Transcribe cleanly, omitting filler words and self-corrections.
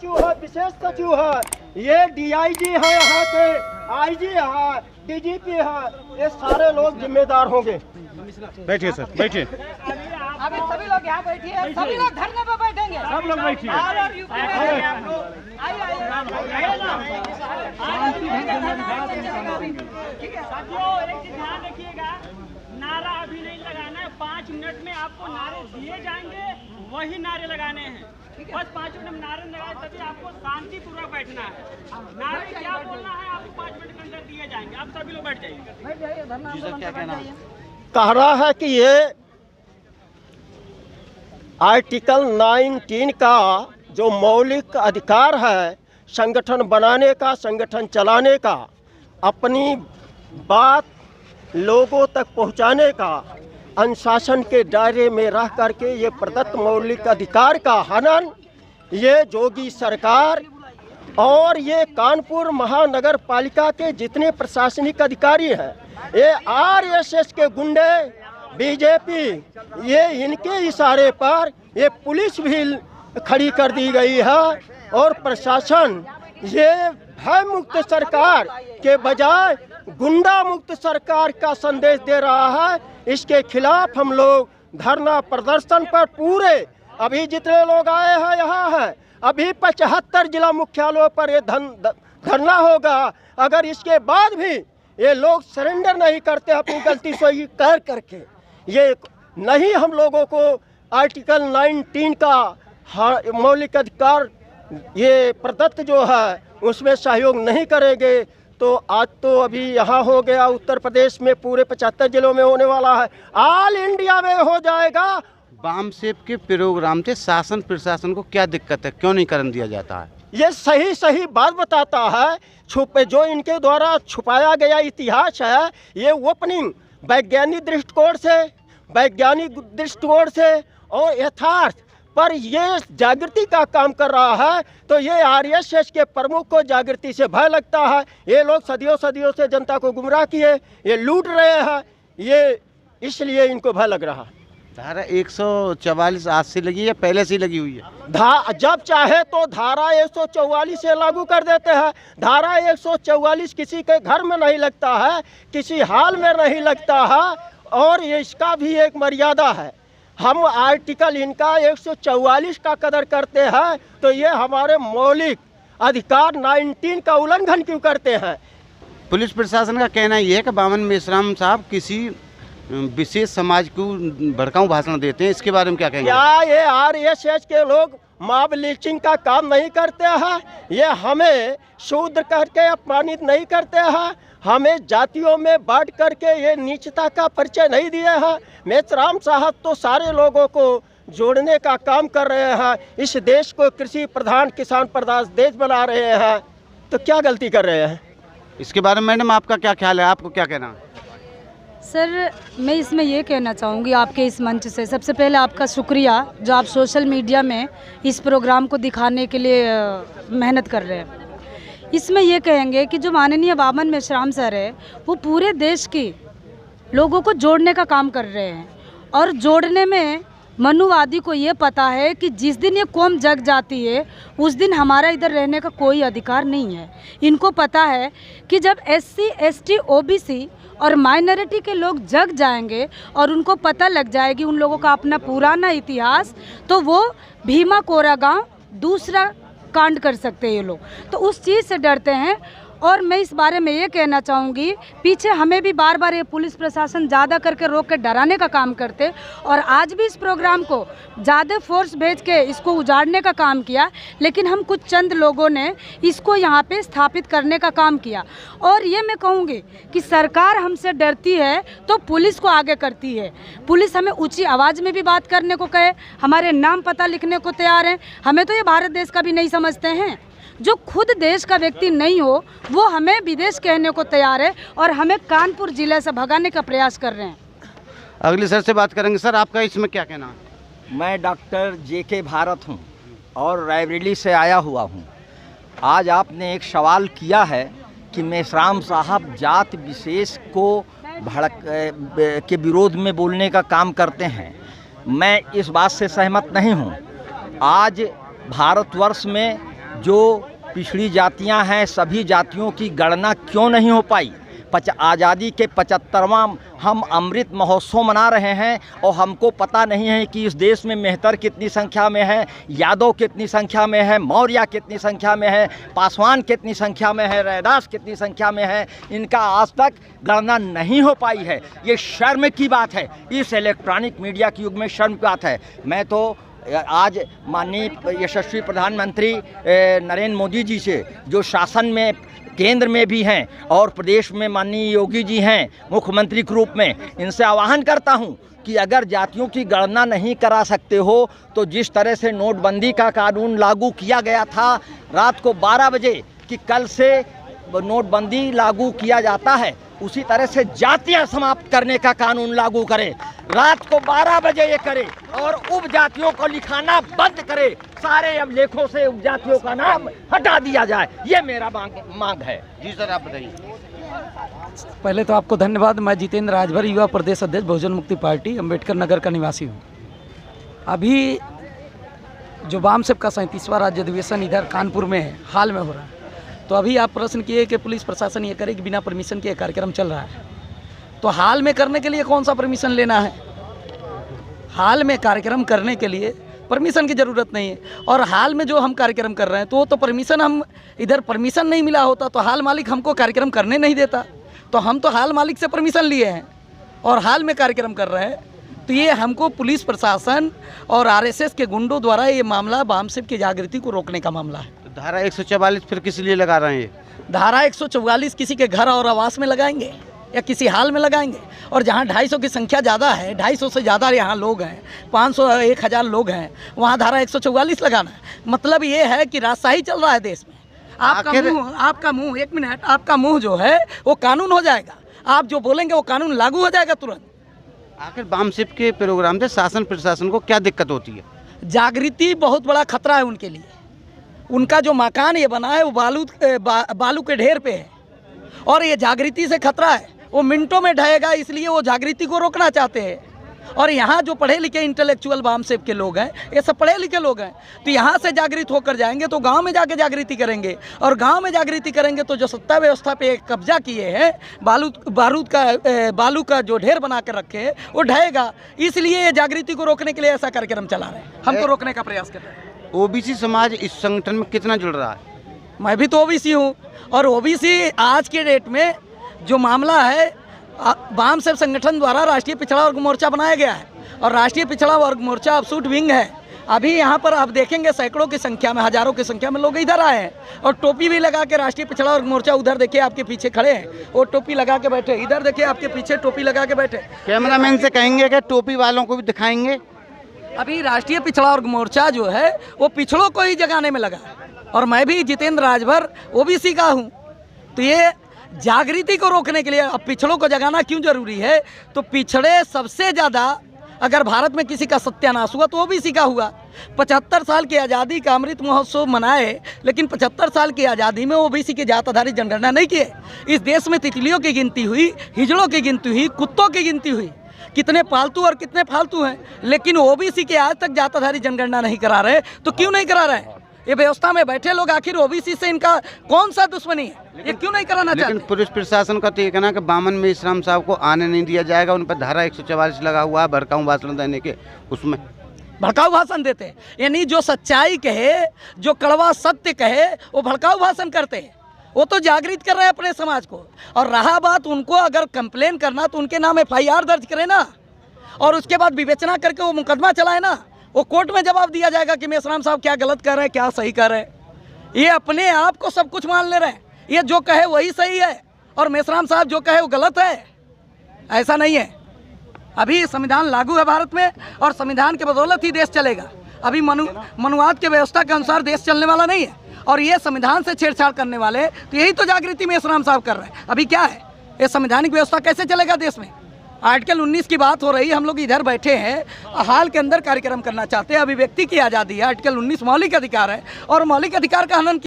सचिव है, विशेष सचिव है, ये डीआईजी है, यहाँ के आईजी है, डीजीपी है, ये सारे लोग जिम्मेदार होंगे। बैठिए सर, बैठिए। अभी सभी लोग यहाँ बैठिए, सभी लोग धरने पर बैठेंगे। सब लोग बैठिए। साथियों, एक चीज ध्यान रखिएगा, नारा अभी नहीं लगाना है। 5 मिनट में आपको नारे दिए जाएंगे, वही नारे लगाने हैं। बस 5 मिनट में नारे लगाए तभी आपको शांतिपूर्वक बैठना है। नारे क्या बोलना है आपको 5 मिनट के अंदर दिए जाएंगे। आप सभी लोग बैठ जाइए। जी सर, क्या कहना है? कह रहा है कि ये आर्टिकल 19 का जो मौलिक अधिकार है संगठन बनाने का, संगठन चलाने का, अपनी बात लोगों तक पहुंचाने का, अनुशासन के दायरे में रह करके ये प्रदत्त मौलिक अधिकार का हनन ये योगी सरकार और ये कानपुर महानगर पालिका के जितने प्रशासनिक अधिकारी हैं, ये आरएसएस के गुंडे, बीजेपी, ये इनके इशारे पर ये पुलिस भी खड़ी कर दी गई है और प्रशासन ये भय मुक्त सरकार के बजाय गुंडा मुक्त सरकार का संदेश दे रहा है। इसके खिलाफ हम लोग धरना प्रदर्शन पर पूरे अभी जितने लोग आए हैं यहाँ हैं, अभी 75 जिला मुख्यालयों पर ये धरना होगा। अगर इसके बाद भी ये लोग सरेंडर नहीं करते अपनी गलती स्वीकार करके, ये नहीं हम लोगों को आर्टिकल 19 का मौलिक अधिकार ये प्रदत्त जो है उसमें सहयोग नहीं करेंगे, तो आज तो अभी यहाँ हो गया, उत्तर प्रदेश में पूरे 75 जिलों में होने वाला है, ऑल इंडिया में हो जाएगा। वाम सेब के प्रोग्राम से शासन प्रशासन को क्या दिक्कत है, क्यों नहीं करने दिया जाता है? ये सही सही बात बताता है। छुपे जो इनके द्वारा छुपाया गया इतिहास है, ये ओपनिंग वैज्ञानिक दृष्टिकोण से और यथार्थ पर ये जागृति का काम कर रहा है। तो ये आरएसएस के प्रमुख को जागृति से भय लगता है। ये लोग सदियों से जनता को गुमराह किए, ये लूट रहे हैं, ये इसलिए इनको भय लग रहा है। धारा 144 आज से लगी है, पहले से ही लगी हुई है? जब चाहे तो धारा 144 से लागू कर देते हैं। धारा 144 किसी के घर में नहीं लगता है, किसी हाल में नहीं लगता है, और इसका भी एक मर्यादा है। हम आर्टिकल इनका 144 का कदर करते हैं, तो ये हमारे मौलिक अधिकार 19 का उल्लंघन क्यों करते हैं? पुलिस प्रशासन का कहना यह है कि बामन मेश्राम साहब किसी विशेष समाज को भड़काऊ भाषण देते हैं, इसके बारे में क्या कहेंगे? क्या ये आरएसएस के लोग मॉब लिंचिंग का काम नहीं करते हैं? ये हमें शूद्र करके अपमानित नहीं करते हैं, हमें जातियों में बांट करके ये नीचता का परिचय नहीं दिए हैं। मेश्राम साहब तो सारे लोगों को जोड़ने का काम कर रहे हैं, इस देश को कृषि प्रधान किसान प्रधान देश बना रहे हैं, तो क्या गलती कर रहे हैं? इसके बारे में मैडम आपका क्या ख्याल है, आपको क्या कहना है? सर, मैं इसमें ये कहना चाहूँगी आपके इस मंच से, सबसे पहले आपका शुक्रिया जो आप सोशल मीडिया में इस प्रोग्राम को दिखाने के लिए मेहनत कर रहे हैं। इसमें ये कहेंगे कि जो माननीय बामन मेश्राम सर है वो पूरे देश के लोगों को जोड़ने का काम कर रहे हैं, और जोड़ने में मनुवादी को ये पता है कि जिस दिन ये कौम जग जाती है उस दिन हमारा इधर रहने का कोई अधिकार नहीं है। इनको पता है कि जब SC, ST, OBC और माइनॉरिटी के लोग जग जाएंगे और उनको पता लग जाएगी उन लोगों का अपना पुराना इतिहास, तो वो भीमा कोरेगांव दूसरा कांड कर सकते हैं ये लोग, तो उस चीज़ से डरते हैं। और मैं इस बारे में ये कहना चाहूँगी, पीछे हमें भी बार बार ये पुलिस प्रशासन ज़्यादा करके रोक के डराने का काम करते, और आज भी इस प्रोग्राम को ज़्यादा फोर्स भेज के इसको उजाड़ने का काम किया, लेकिन हम कुछ चंद लोगों ने इसको यहाँ पे स्थापित करने का काम किया। और ये मैं कहूँगी कि सरकार हमसे डरती है तो पुलिस को आगे करती है। पुलिस हमें ऊँची आवाज़ में भी बात करने को कहे, हमारे नाम पता लिखने को तैयार हैं। हमें तो ये भारत देश का भी नहीं समझते हैं। जो खुद देश का व्यक्ति नहीं हो वो हमें विदेश कहने को तैयार है, और हमें कानपुर जिले से भगाने का प्रयास कर रहे हैं। अगले सर से बात करेंगे। सर, आपका इसमें क्या कहना है? मैं डॉक्टर JK भारत हूं और रायबरेली से आया हुआ हूं। आज आपने एक सवाल किया है कि मेश्राम साहब जात विशेष को भड़क के विरोध में बोलने का काम करते हैं। मैं इस बात से सहमत नहीं हूं। आज भारतवर्ष में जो पिछड़ी जातियां हैं सभी जातियों की गणना क्यों नहीं हो पाई। आज़ादी के 75वां हम अमृत महोत्सव मना रहे हैं और हमको पता नहीं है कि इस देश में मेहतर कितनी संख्या में है, यादव कितनी संख्या में है, मौर्य कितनी संख्या में है, पासवान कितनी संख्या में है, रैदास कितनी संख्या में है। इनका आज तक गणना नहीं हो पाई है। ये शर्म की बात है, इस इलेक्ट्रॉनिक मीडिया के युग में शर्म की बात है। मैं तो आज माननीय यशस्वी प्रधानमंत्री नरेंद्र मोदी जी से, जो शासन में केंद्र में भी हैं और प्रदेश में माननीय योगी जी हैं मुख्यमंत्री के रूप में, इनसे आह्वान करता हूं कि अगर जातियों की गणना नहीं करा सकते हो तो जिस तरह से नोटबंदी का कानून लागू किया गया था रात को 12 बजे कि कल से नोटबंदी लागू किया जाता है, उसी तरह से जातियां समाप्त करने का कानून लागू करे। रात को 12 बजे ये करे और उपजातियों को लिखाना बंद करे। सारे अब लेखों से उपजातियों का नाम हटा दिया जाए। ये मेरा मांग है। जी सर, आप बताइए। पहले तो आपको धन्यवाद। मैं जितेंद्र राजभर, युवा प्रदेश अध्यक्ष बहुजन मुक्ति पार्टी, अम्बेडकर नगर का निवासी हूँ। अभी जो वामसेप का 37वां राज्य अधिवेशन इधर कानपुर में है, हाल में हो रहा है, तो अभी आप प्रश्न किए कि पुलिस प्रशासन ये करे कि बिना परमिशन के कार्यक्रम चल रहा है। तो हाल में करने के लिए कौन सा परमिशन लेना है? हाल में कार्यक्रम करने के लिए परमिशन की ज़रूरत नहीं है। और हाल में जो हम कार्यक्रम कर रहे हैं तो परमिशन, हम इधर परमिशन नहीं मिला होता तो हाल मालिक हमको कार्यक्रम करने नहीं देता। तो हम तो हाल मालिक से परमिशन लिए हैं और हाल में कार्यक्रम कर रहे हैं। तो ये हमको पुलिस प्रशासन और आरएसएस के गुंडों द्वारा ये मामला वामसेप की जागृति को रोकने का मामला है। धारा 144 फिर किस लिए लगा रहे हैं? धारा 144 किसी के घर और आवास में लगाएंगे या किसी हाल में लगाएंगे। और जहाँ 250 की संख्या ज़्यादा है, 250 से ज़्यादा यहाँ लोग हैं, 500 1000 लोग हैं, वहाँ धारा 144 लगाना है। मतलब ये है कि राजशाही चल रहा है देश में। आपका मुंह एक मिनट, आपका मुंह जो है वो कानून हो जाएगा। आप जो बोलेंगे वो कानून लागू हो जाएगा तुरंत। आखिर वामसेप के प्रोग्राम से शासन प्रशासन को क्या दिक्कत होती है? जागृति बहुत बड़ा खतरा है उनके लिए। उनका जो मकान ये बना है वो बालू के ढेर पे है और ये जागृति से खतरा है। वो मिनटों में ढहेगा, इसलिए वो जागृति को रोकना चाहते हैं। और यहाँ जो पढ़े लिखे इंटेलेक्चुअल वामसेप के लोग हैं, ये सब पढ़े लिखे लोग हैं, तो यहाँ से जागृत होकर जाएंगे तो गांव में जाके जागृति करेंगे। और गांव में जागृति करेंगे तो जो सत्ता व्यवस्था पे कब्जा किए हैं, बालू का जो ढेर बना कर रखे हैं, वो ढहेगा। इसलिए ये जागृति को रोकने के लिए ऐसा कार्यक्रम चला रहे हैं, हमको रोकने का प्रयास कर रहे हैं। ओबीसी समाज इस संगठन में कितना जुड़ रहा है? मैं भी तो ओबीसी हूँ और ओबीसी आज के डेट में जो मामला है, वामसेप संगठन द्वारा राष्ट्रीय पिछड़ा वर्ग मोर्चा बनाया गया है और राष्ट्रीय पिछड़ा वर्ग मोर्चा अपसूट विंग है। अभी यहाँ पर आप देखेंगे सैकड़ों की संख्या में, हजारों की संख्या में लोग इधर आए हैं और टोपी भी लगा के राष्ट्रीय पिछड़ा वर्ग मोर्चा, उधर देखिए आपके पीछे खड़े हैं, वो टोपी लगा के बैठे, इधर देखिए आपके पीछे टोपी लगा के बैठे। कैमरामैन से कहेंगे कि टोपी वालों को भी दिखाएंगे। अभी राष्ट्रीय पिछड़ा वर्ग मोर्चा जो है वो पिछड़ों को ही जगाने में लगा है और मैं भी जितेंद्र राजभर ओबीसी का हूँ। तो ये जागृति को रोकने के लिए अब पिछड़ों को जगाना क्यों जरूरी है? तो पिछड़े सबसे ज़्यादा, अगर भारत में किसी का सत्यानाश हुआ तो ओबीसी का हुआ। 75 साल की आज़ादी का अमृत महोत्सव मनाए, लेकिन 75 साल की आज़ादी में ओबीसी की जात आधारित जनगणना नहीं किए। इस देश में तितलियों की गिनती हुई, हिजड़ों की गिनती हुई, कुत्तों की गिनती हुई, कितने पालतू और कितने फालतू हैं, लेकिन ओबीसी के आज तक जात आधारित जनगणना नहीं करा रहे। तो क्यों नहीं करा रहे? ये व्यवस्था में बैठे लोग आखिर ओबीसी से इनका कौन सा दुश्मनी है? ये क्यों नहीं कराना चाहते? लेकिन पुलिस प्रशासन का तो ये कहना कि बामन मेश्राम साहब को आने नहीं दिया जाएगा, उन पर धारा 144 लगा हुआ है भड़काऊ भाषण देने के, उसमें भड़काऊ भाषण देते हैं। यानी जो सच्चाई कहे, जो कड़वा सत्य कहे, वो भड़काऊ भाषण करते हैं। वो तो जागृत कर रहे हैं अपने समाज को। और रहा बात उनको अगर कंप्लेन करना तो उनके नाम FIR दर्ज करें ना, और उसके बाद विवेचना करके वो मुकदमा चलाए ना। वो कोर्ट में जवाब दिया जाएगा कि मेश्राम साहब क्या गलत कर रहे हैं, क्या सही कर रहे हैं। ये अपने आप को सब कुछ मान ले रहे हैं, ये जो कहे वही सही है और मेश्राम साहब जो कहे वो गलत है। ऐसा नहीं है। अभी संविधान लागू है भारत में और संविधान के बदौलत ही देश चलेगा। अभी मनुवाद के व्यवस्था के अनुसार देश चलने वाला नहीं है। और ये संविधान से छेड़छाड़ करने वाले, तो यही तो जागृति मेश्राम साहब कर रहे हैं। अभी क्या है, ये संवैधानिक व्यवस्था कैसे चलेगा देश में? आर्टिकल 19 की बात हो रही है, हम लोग इधर बैठे हैं, हाल के अंदर कार्यक्रम करना चाहते हैं। अभिव्यक्ति की आज़ादी है, आर्टिकल 19 मौलिक अधिकार है और मौलिक अधिकार का हनन